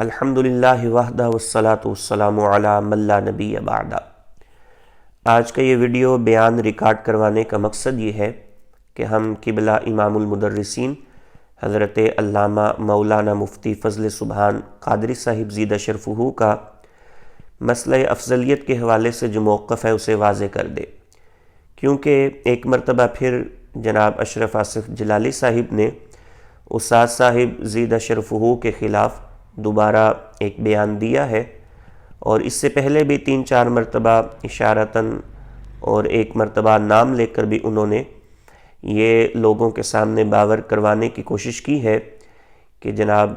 الحمدللہ وحدہ والصلاۃ والسلام علی من لا نبی بعدہ۔ آج کا یہ ویڈیو بیان ریکارڈ کروانے کا مقصد یہ ہے کہ ہم قبلہ امام المدرسین حضرت علامہ مولانا مفتی فضل سبحان قادری صاحب زیدہ شرفہ کا مسئلہ افضلیت کے حوالے سے جو موقف ہے اسے واضح کر دے، کیونکہ ایک مرتبہ پھر جناب اشرف آصف جلالی صاحب نے استاد صاحب زیدہ شرفہ کے خلاف دوبارہ ایک بیان دیا ہے، اور اس سے پہلے بھی 3-4 مرتبہ اشارتاً اور ایک مرتبہ نام لے کر بھی انہوں نے یہ لوگوں کے سامنے باور کروانے کی کوشش کی ہے کہ جناب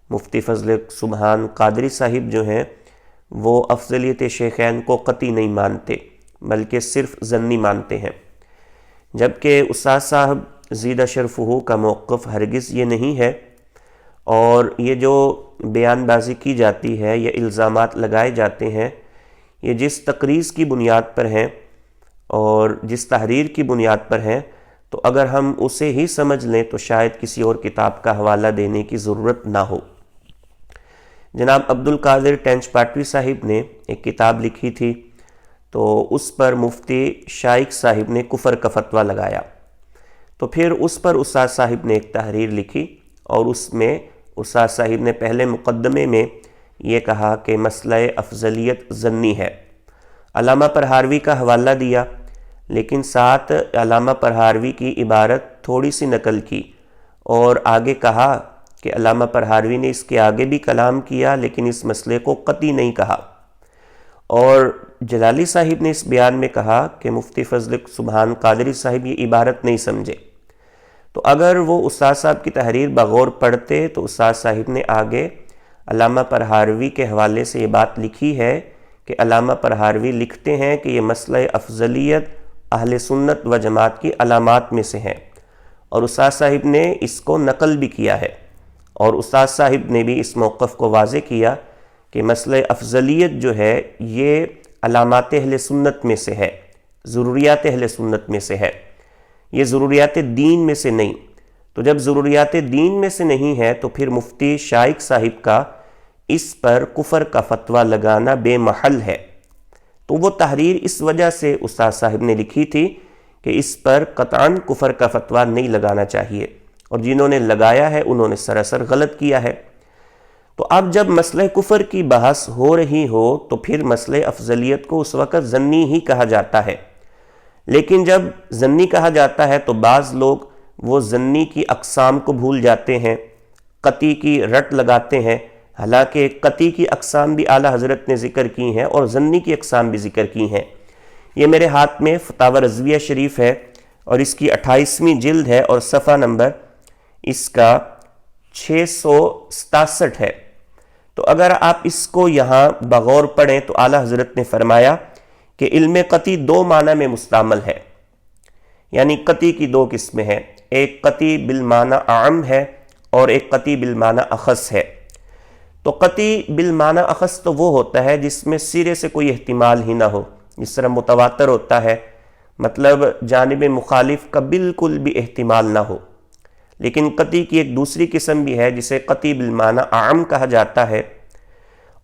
مفتی فضل سبحان قادری صاحب جو ہیں وہ افضلیت شیخین کو قطعی نہیں مانتے بلکہ صرف ظنی مانتے ہیں، جبکہ استاد صاحب زیدہ شرفہ کا موقف ہرگز یہ نہیں ہے، اور یہ جو بیان بازی کی جاتی ہے، یہ الزامات لگائے جاتے ہیں، یہ جس تقریض کی بنیاد پر ہیں اور جس تحریر کی بنیاد پر ہیں، تو اگر ہم اسے ہی سمجھ لیں تو شاید کسی اور کتاب کا حوالہ دینے کی ضرورت نہ ہو۔ جناب عبدالقادر ٹینچ پاٹوی صاحب نے ایک کتاب لکھی تھی، تو اس پر مفتی شائخ صاحب نے کفر کا فتویٰ لگایا، تو پھر اس پر استاد صاحب نے ایک تحریر لکھی، اور اس میں استاد صاحب نے پہلے مقدمے میں یہ کہا کہ مسئلہ افضلیت ظنی ہے، علامہ پرہاروی کا حوالہ دیا، لیکن ساتھ علامہ پرہاروی کی عبارت تھوڑی سی نقل کی اور آگے کہا کہ علامہ پرہاروی نے اس کے آگے بھی کلام کیا لیکن اس مسئلے کو قطعی نہیں کہا، اور جلالی صاحب نے اس بیان میں کہا کہ مفتی فضل سبحان قادری صاحب یہ عبارت نہیں سمجھے۔ تو اگر وہ استاد صاحب کی تحریر بغور پڑھتے تو استاد صاحب نے آگے علامہ پرہاروی کے حوالے سے یہ بات لکھی ہے کہ علامہ پرہاروی لکھتے ہیں کہ یہ مسئلہ افضلیت اہل سنت و جماعت کی علامات میں سے ہے، اور استاد صاحب نے اس کو نقل بھی کیا ہے، اور استاد صاحب نے بھی اس موقف کو واضح کیا کہ مسئلہ افضلیت جو ہے یہ علامات اہل سنت میں سے ہے، ضروریات اہل سنت میں سے ہے، یہ ضروریات دین میں سے نہیں۔ تو جب ضروریات دین میں سے نہیں ہے تو پھر مفتی شائخ صاحب کا اس پر کفر کا فتویٰ لگانا بے محل ہے۔ تو وہ تحریر اس وجہ سے استاد صاحب نے لکھی تھی کہ اس پر قطعاً کفر کا فتویٰ نہیں لگانا چاہیے، اور جنہوں نے لگایا ہے انہوں نے سراسر غلط کیا ہے۔ تو اب جب مسئلہ کفر کی بحث ہو رہی ہو تو پھر مسئلہ افضلیت کو اس وقت ظنی ہی کہا جاتا ہے، لیکن جب ظنی کہا جاتا ہے تو بعض لوگ وہ ظنی کی اقسام کو بھول جاتے ہیں، قطعی کی رٹ لگاتے ہیں، حالانکہ قطعی کی اقسام بھی اعلیٰ حضرت نے ذکر کی ہیں اور ظنی کی اقسام بھی ذکر کی ہیں۔ یہ میرے ہاتھ میں فتاوی رضویہ شریف ہے، اور اس کی 28ویں جلد ہے، اور صفحہ نمبر اس کا 667 ہے۔ تو اگر آپ اس کو یہاں بغور پڑھیں تو اعلیٰ حضرت نے فرمایا کہ علم قطعی 2 معنی میں مستعمل ہے، یعنی قطعی کی 2 قسمیں ہیں، ایک قطعی بالمعنی عام ہے اور ایک قطعی بالمعنی اخص ہے۔ تو قطعی بالمعنی اخص تو وہ ہوتا ہے جس میں سرے سے کوئی احتمال ہی نہ ہو، جس طرح متواتر ہوتا ہے، مطلب جانب مخالف کا بالکل بھی احتمال نہ ہو۔ لیکن قطعی کی ایک دوسری قسم بھی ہے جسے قطعی بالمعنی عام کہا جاتا ہے،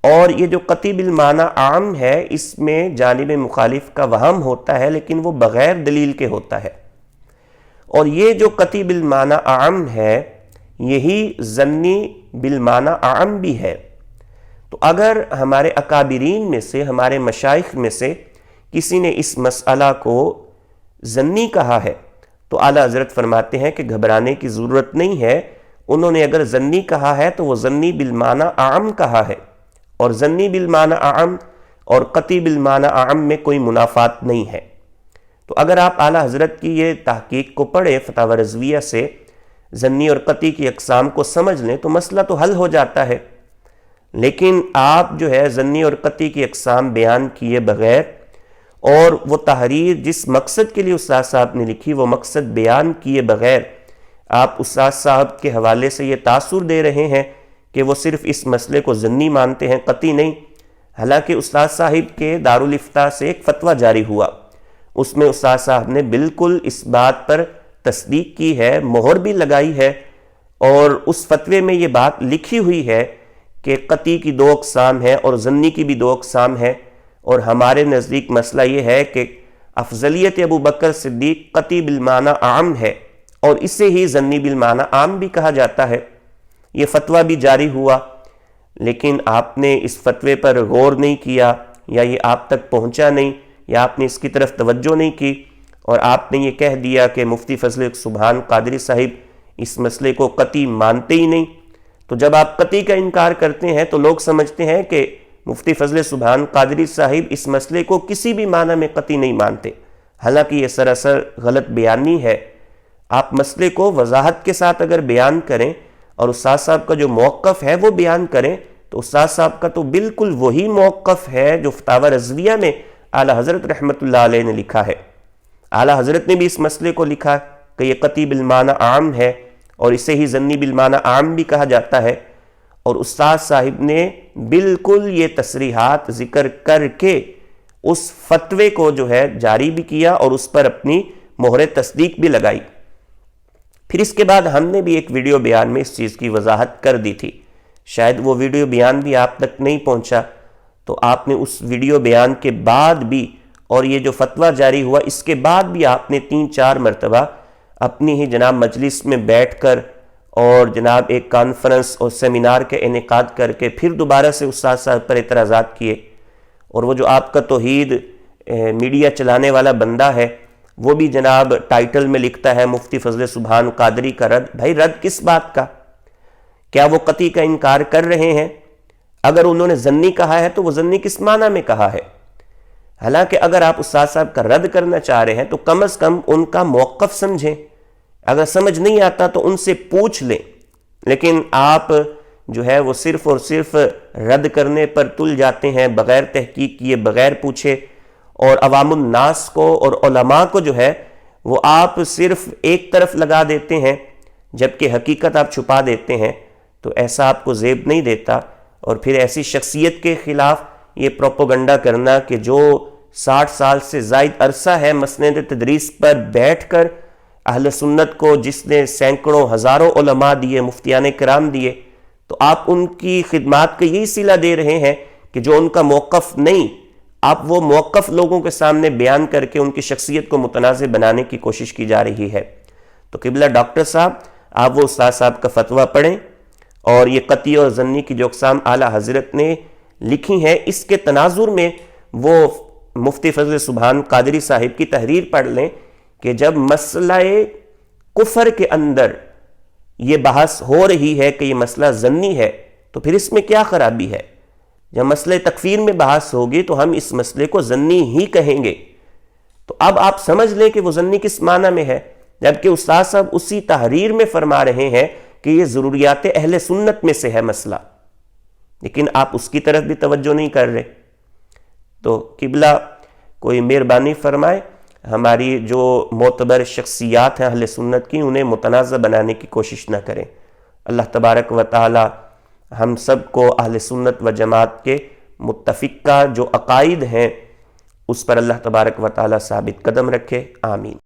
اور یہ جو قطعی بالمعنی عام ہے اس میں جانب مخالف کا وہم ہوتا ہے لیکن وہ بغیر دلیل کے ہوتا ہے، اور یہ جو قطعی بالمعنی عام ہے یہی ظنی بالمعنی عام بھی ہے۔ تو اگر ہمارے اکابرین میں سے، ہمارے مشائخ میں سے کسی نے اس مسئلہ کو ظنی کہا ہے تو اعلیٰ حضرت فرماتے ہیں کہ گھبرانے کی ضرورت نہیں ہے، انہوں نے اگر ظنی کہا ہے تو وہ ظنی بالمعنی عام کہا ہے، اور ظنی بالمعنی عام اور قطعی بالمعنی عام میں کوئی منافات نہیں ہے۔ تو اگر آپ اعلیٰ حضرت کی یہ تحقیق کو پڑھیں فتاوی رضویہ سے، ظنی اور قطعی کی اقسام کو سمجھ لیں تو مسئلہ تو حل ہو جاتا ہے، لیکن آپ جو ہے ظنی اور قطعی کی اقسام بیان کیے بغیر، اور وہ تحریر جس مقصد کے لیے استاد صاحب نے لکھی وہ مقصد بیان کیے بغیر آپ استاد صاحب کے حوالے سے یہ تاثر دے رہے ہیں کہ وہ صرف اس مسئلے کو ظنی مانتے ہیں، قطعی نہیں۔ حالانکہ استاد صاحب کے دارالافتاء سے ایک فتویٰ جاری ہوا، اس میں استاد صاحب نے بالکل اس بات پر تصدیق کی ہے، مہر بھی لگائی ہے، اور اس فتوے میں یہ بات لکھی ہوئی ہے کہ قطعی کی دو اقسام ہیں اور ظنی کی بھی دو اقسام ہیں، اور ہمارے نزدیک مسئلہ یہ ہے کہ افضلیت ابو بکر صدیق قطعی بالمعنی عام ہے، اور اسے ہی ظنی بالمعنی عام بھی کہا جاتا ہے۔ یہ فتویٰ بھی جاری ہوا، لیکن آپ نے اس فتوے پر غور نہیں کیا، یا یہ آپ تک پہنچا نہیں، یا آپ نے اس کی طرف توجہ نہیں کی، اور آپ نے یہ کہہ دیا کہ مفتی فضل سبحان قادری صاحب اس مسئلے کو قطعی مانتے ہی نہیں۔ تو جب آپ قطعی کا انکار کرتے ہیں تو لوگ سمجھتے ہیں کہ مفتی فضل سبحان قادری صاحب اس مسئلے کو کسی بھی معنی میں قطعی نہیں مانتے، حالانکہ یہ سراسر غلط بیانی ہے۔ آپ مسئلے کو وضاحت کے ساتھ اگر بیان کریں اور استاد صاحب کا جو موقف ہے وہ بیان کریں، تو استاد صاحب کا تو بالکل وہی موقف ہے جو فتاوی رضویہ میں اعلیٰ حضرت رحمۃ اللہ علیہ نے لکھا ہے۔ اعلیٰ حضرت نے بھی اس مسئلے کو لکھا کہ یہ قطعی بالمعنی عام ہے، اور اسے ہی ظنی بالمعنی عام بھی کہا جاتا ہے، اور استاد صاحب نے بالکل یہ تصریحات ذکر کر کے اس فتوے کو جو ہے جاری بھی کیا اور اس پر اپنی مہر تصدیق بھی لگائی۔ پھر اس کے بعد ہم نے بھی ایک ویڈیو بیان میں اس چیز کی وضاحت کر دی تھی، شاید وہ ویڈیو بیان بھی آپ تک نہیں پہنچا، تو آپ نے اس ویڈیو بیان کے بعد بھی اور یہ جو فتویٰ جاری ہوا اس کے بعد بھی آپ نے 3-4 مرتبہ اپنی ہی جناب مجلس میں بیٹھ کر اور جناب ایک کانفرنس اور سیمینار کے انعقاد کر کے پھر دوبارہ سے استاد صاحب پر اعتراضات کیے، اور وہ جو آپ کا توحید میڈیا چلانے والا بندہ ہے وہ بھی جناب ٹائٹل میں لکھتا ہے مفتی فضل سبحان قادری کا رد۔ بھائی رد کس بات کا؟ کیا وہ قطعی کا انکار کر رہے ہیں؟ اگر انہوں نے ظنی کہا ہے تو وہ ظنی کس معنی میں کہا ہے؟ حالانکہ اگر آپ استاد صاحب کا رد کرنا چاہ رہے ہیں تو کم از کم ان کا موقف سمجھیں، اگر سمجھ نہیں آتا تو ان سے پوچھ لیں، لیکن آپ جو ہے وہ صرف اور صرف رد کرنے پر تل جاتے ہیں بغیر تحقیق کیے، بغیر پوچھے، اور عوام الناس کو اور علماء کو جو ہے وہ آپ صرف ایک طرف لگا دیتے ہیں جبکہ حقیقت آپ چھپا دیتے ہیں۔ تو ایسا آپ کو زیب نہیں دیتا، اور پھر ایسی شخصیت کے خلاف یہ پروپیگنڈا کرنا کہ جو 60 سال سے زائد عرصہ ہے مسند تدریس پر بیٹھ کر اہل سنت کو، جس نے سینکڑوں ہزاروں علماء دیے، مفتیان کرام دیے، تو آپ ان کی خدمات کا یہی صلہ دے رہے ہیں کہ جو ان کا موقف نہیں، آپ وہ موقف لوگوں کے سامنے بیان کر کے ان کی شخصیت کو متنازع بنانے کی کوشش کی جا رہی ہے۔ تو قبلہ ڈاکٹر صاحب، آپ وہ استاد صاحب کا فتویٰ پڑھیں، اور یہ قطعی اور ظنی کی جو اقسام اعلیٰ حضرت نے لکھی ہیں اس کے تناظر میں وہ مفتی فضل سبحان قادری صاحب کی تحریر پڑھ لیں کہ جب مسئلہ کفر کے اندر یہ بحث ہو رہی ہے کہ یہ مسئلہ ظنی ہے تو پھر اس میں کیا خرابی ہے؟ جب مسئلہ تکفیر میں بحث ہوگی تو ہم اس مسئلے کو ظنی ہی کہیں گے۔ تو اب آپ سمجھ لیں کہ وہ ظنی کس معنی میں ہے، جبکہ استاد صاحب اسی تحریر میں فرما رہے ہیں کہ یہ ضروریات اہل سنت میں سے ہے مسئلہ، لیکن آپ اس کی طرف بھی توجہ نہیں کر رہے۔ تو قبلہ کوئی مہربانی فرمائے، ہماری جو معتبر شخصیات ہیں اہل سنت کی انہیں متنازع بنانے کی کوشش نہ کریں۔ اللہ تبارک و تعالی ہم سب کو اہل سنت و جماعت کے متفقہ جو عقائد ہیں اس پر اللہ تبارک و تعالی ثابت قدم رکھے، آمین۔